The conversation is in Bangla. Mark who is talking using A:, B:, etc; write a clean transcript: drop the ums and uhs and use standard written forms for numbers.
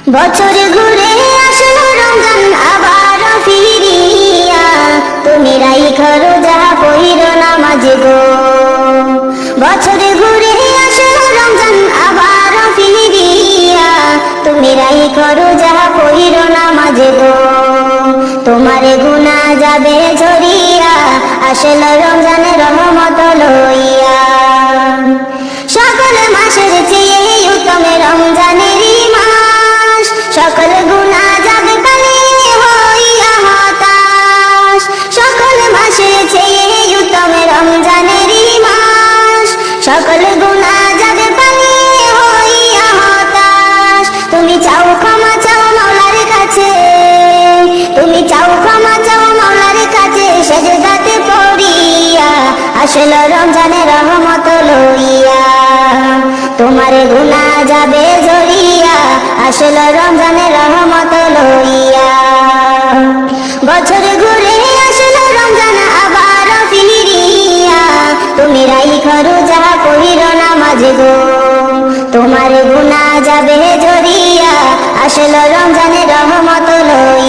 A: বছরে ঘুরে আসলো রমজান আবার ফিরিয়া, তুমি রাইখো রোজা পইরো নামাজ গো। বছরে ঘুরে আসলো রমজান আবার ফিরিয়া, তুমি রাইখো রোজা পইরো নামাজ গো। তোমারে গুনাহ যাবে ঝরিয়া, আসলো রমজানের রহমত লইয়া। সকল মাসের চেয়ে উত্তম রমজানেরই মাস, সকল গুনাহ যাবে কালিয়ে হইয়া হতাশ। সকল মাসের চেয়ে উত্তম রমজানেরই মাস, সকল গুনাহ যাবে কালিয়ে হইয়া হতাশ। তুমি চাও ক্ষমা চাও মাওলার কাছে, তুমি চাও ক্ষমা চাও মাওলার কাছে, সেজদাতে পড়িয়া আসলো রমজানের রহমত লইয়া। তোমার গুনাহ যাবে ঝরিয়া, আসলো রমজানের রহমত লইয়া। বছর ঘুরে আসলো রমজান আবার ফিরিয়া, তুমি রাইখো রোজা পইরো নামাজ গো। তোমার গুনাহ যাবে ঝরিয়া, আসলো রমজানের রহমত লইয়া।